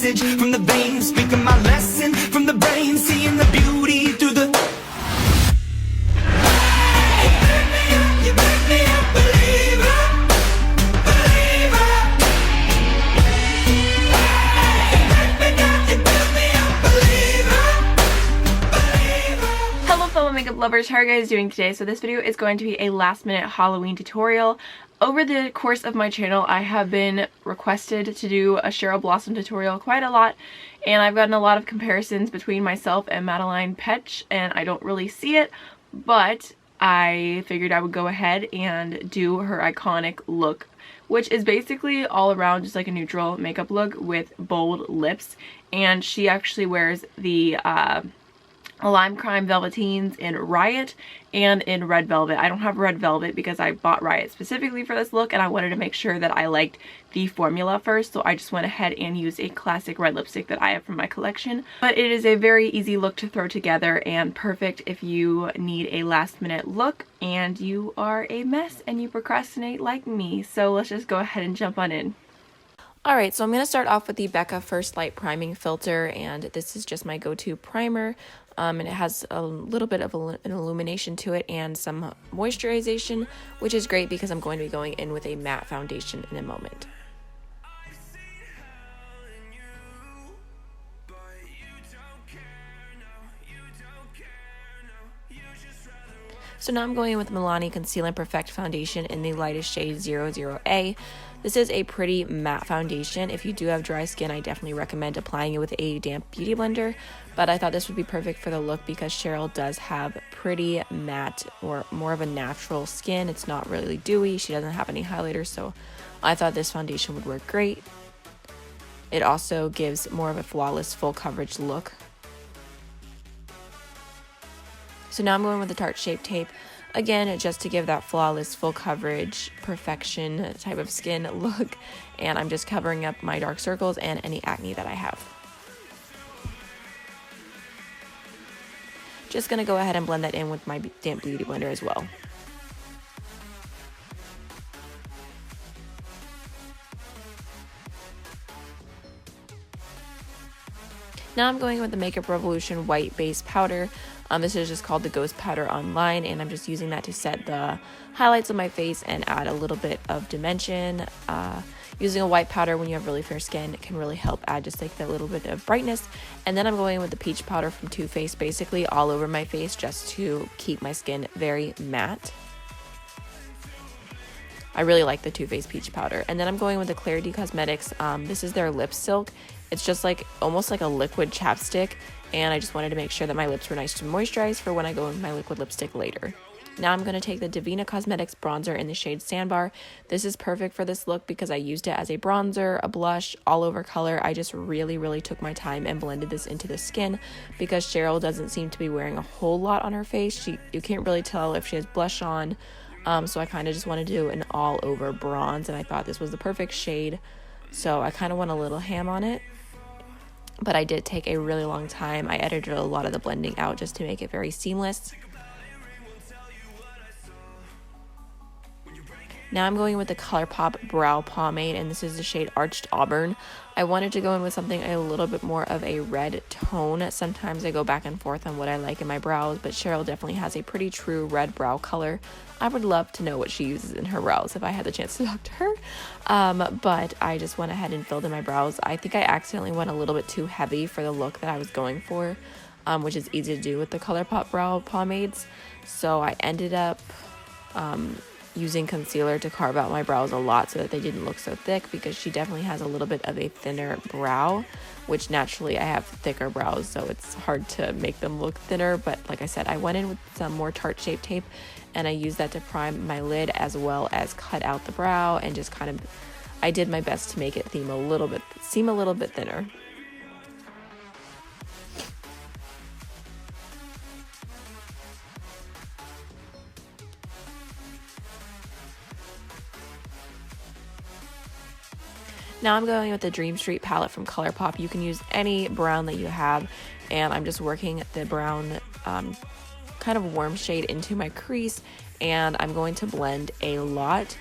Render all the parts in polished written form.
message from the veins, speaking my lesson from the brain, seeing the beauty through the. You make me a believer, believer. You build me a believer, believer. Hello fellow makeup lovers, how are you guys doing today? So this video is going to be a last minute Halloween tutorial. Over the course of my channel, I have been requested to do a Cheryl Blossom tutorial quite a lot, and I've gotten a lot of comparisons between myself and Madeline Petch, and I don't really see it, but I figured I would go ahead and do her iconic look, which is basically all around just like a neutral makeup look with bold lips, and she actually wears the Lime Crime Velveteens in Riot and in Red Velvet. I don't have Red Velvet because I bought Riot specifically for this look, and I wanted to make sure that I liked the formula first, so I just went ahead and used a classic red lipstick that I have from my collection. But it is a very easy look to throw together and perfect if you need a last minute look and you are a mess and you procrastinate like me. So let's just go ahead and jump on in. Alright, so I'm going to start off with the Becca First Light Priming Filter, and this is just my go-to primer, and it has a little bit of an illumination to it and some moisturization, which is great because I'm going to be going in with a matte foundation in a moment. So now I'm going in with Milani Conceal and Perfect Foundation in the lightest shade 00A. This is a pretty matte foundation. If you do have dry skin, I definitely recommend applying it with a damp beauty blender, but I thought this would be perfect for the look because Cheryl does have pretty matte or more of a natural skin. It's not really dewy. She doesn't have any highlighters, so I thought this foundation would work great. It also gives more of a flawless full coverage look. So now I'm going with the Tarte Shape Tape, again, just to give that flawless, full coverage, perfection type of skin look. And I'm just covering up my dark circles and any acne that I have. Just going to go ahead and blend that in with my damp beauty blender as well. Now I'm going with the Makeup Revolution White Base Powder. This is just called the Ghost Powder Online, and I'm just using that to set the highlights of my face and add a little bit of dimension. Using a white powder when you have really fair skin, it can really help add just like that little bit of brightness. And then I'm going with the Peach Powder from Too Faced, basically all over my face, just to keep my skin very matte. I really like the Too Faced Peach Powder. And then I'm going with the Clarity Cosmetics. This is their Lip Silk. It's just like almost like a liquid chapstick, and I just wanted to make sure that my lips were nice and moisturized for when I go in my liquid lipstick later. Now I'm going to take the Divina Cosmetics bronzer in the shade Sandbar. This is perfect for this look because I used it as a bronzer, a blush, all over color. I just really took my time and blended this into the skin because Cheryl doesn't seem to be wearing a whole lot on her face. You can't really tell if she has blush on, so I kind of just want to do an all over bronze, and I thought this was the perfect shade, so I kind of went a little ham on it. But I did take a really long time. I edited a lot of the blending out just to make it very seamless. Now I'm going with the ColourPop Brow Pomade, and this is the shade Arched Auburn. I wanted to go in with something a little bit more of a red tone. Sometimes I go back and forth on what I like in my brows, but Cheryl definitely has a pretty true red brow color. I would love to know what she uses in her brows if I had the chance to talk to her. But I just went ahead and filled in my brows. I think I accidentally went a little bit too heavy for the look that I was going for, which is easy to do with the ColourPop Brow Pomades. So I ended up using concealer to carve out my brows a lot so that they didn't look so thick, because she definitely has a little bit of a thinner brow, which naturally I have thicker brows, so it's hard to make them look thinner. But like I said, I went in with some more Tarte Shape Tape, and I used that to prime my lid as well as cut out the brow, and just kind of, I did my best to make it seem a little bit thinner. Now I'm going with the Dream Street palette from ColourPop. You can use any brown that you have, and I'm just working the brown kind of warm shade into my crease, and I'm going to blend a lot.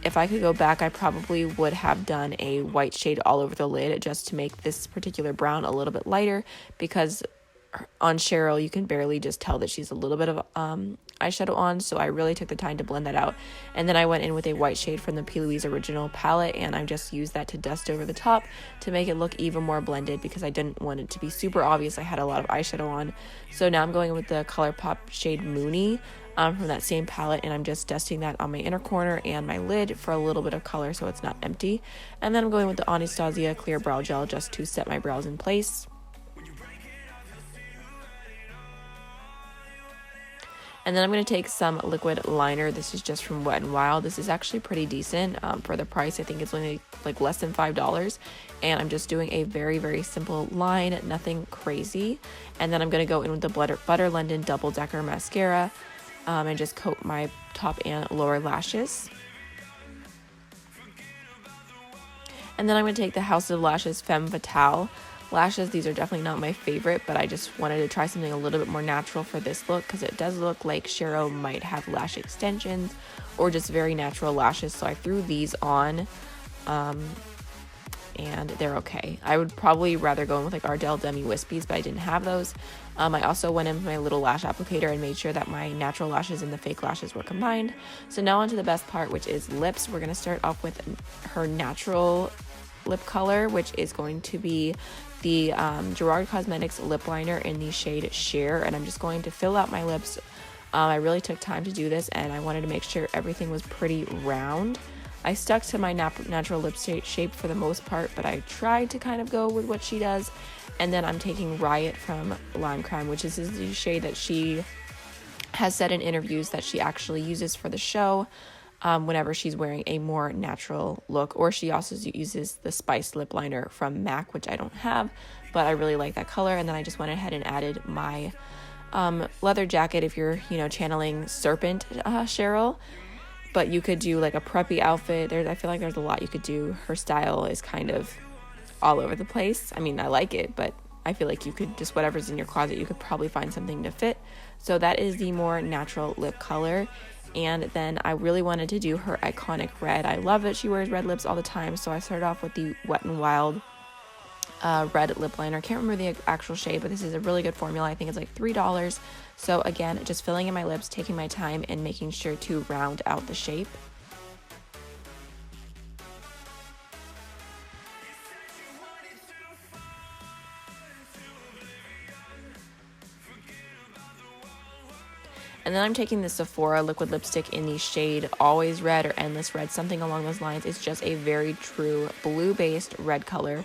if I could go back, I probably would have done a white shade all over the lid just to make this particular brown a little bit lighter, because on Cheryl you can barely just tell that she's a little bit of eyeshadow on, so I really took the time to blend that out. And then I went in with a white shade from the P. Louise original palette, and I just used that to dust over the top to make it look even more blended, because I didn't want it to be super obvious I had a lot of eyeshadow on. So now I'm going in with the ColourPop shade Moony from that same palette, and I'm just dusting that on my inner corner and my lid for a little bit of color so it's not empty. And then I'm going with the Anastasia clear brow gel just to set my brows in place. And then I'm going to take some liquid liner. This is just from Wet n Wild. This is actually pretty decent for the price. I think it's only like less than $5. And I'm just doing a very, very simple line, nothing crazy. And then I'm going to go in with the Butter London Double Decker Mascara and just coat my top and lower lashes. And then I'm going to take the House of Lashes Femme Fatale lashes. These are definitely not my favorite, but I just wanted to try something a little bit more natural for this look, because it does look like Cheryl might have lash extensions or just very natural lashes. So I threw these on and they're okay. I would probably rather go in with like Ardell Demi Wispies, but I didn't have those. I also went in with my little lash applicator and made sure that my natural lashes and the fake lashes were combined. So now on to the best part, which is lips. We're going to start off with her natural lip color, which is going to be the Gerard Cosmetics lip liner in the shade Sheer, and I'm just going to fill out my lips. I really took time to do this, and I wanted to make sure everything was pretty round. I stuck to my natural lip shape for the most part, but I tried to kind of go with what she does. And then I'm taking Riot from Lime Crime, which is the shade that she has said in interviews that she actually uses for the show whenever she's wearing a more natural look. Or she also uses the Spice lip liner from MAC, which I don't have, but I really like that color. And then I just went ahead and added my leather jacket if you're, channeling Serpent Cheryl. But you could do like a preppy outfit. I feel like there's a lot you could do. Her style is kind of all over the place. I mean, I like it, but I feel like you could just, whatever's in your closet, you could probably find something to fit. So that is the more natural lip color. And then I really wanted to do her iconic red. I love that she wears red lips all the time. So I started off with the Wet n Wild red lip liner. I can't remember the actual shade, but this is a really good formula. I think it's like $3. So again, just filling in my lips, taking my time, and making sure to round out the shape. And then I'm taking the Sephora liquid lipstick in the shade Always Red or Endless Red, something along those lines. It's just a very true blue-based red color.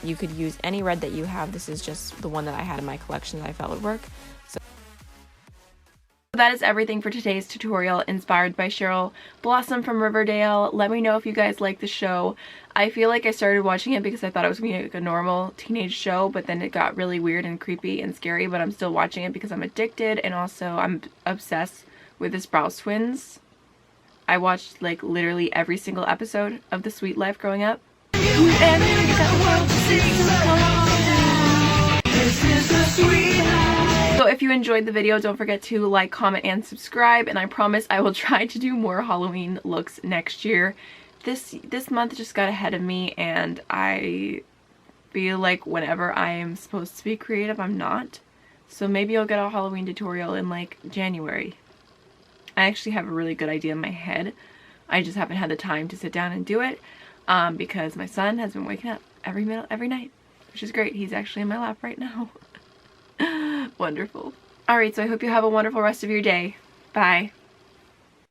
You could use any red that you have. This is just the one that I had in my collection that I felt would work. So that is everything for today's tutorial, inspired by Cheryl Blossom from Riverdale. Let me know if you guys like the show. I feel like I started watching it because I thought it was going to be like a normal teenage show, but then it got really weird and creepy and scary, but I'm still watching it because I'm addicted, and also I'm obsessed with the Sprouse twins. I watched like literally every single episode of The Sweet Life growing up. You and me got a world to see. This is the sweet life. So if you enjoyed the video, don't forget to like, comment, and subscribe, and I promise I will try to do more Halloween looks next year. This month just got ahead of me, and I feel like whenever I am supposed to be creative, I'm not. So maybe I'll get a Halloween tutorial in like January. I actually have a really good idea in my head. I just haven't had the time to sit down and do it because my son has been waking up every night, which is great. He's actually in my lap right now. Wonderful. Alright, so I hope you have a wonderful rest of your day. Bye.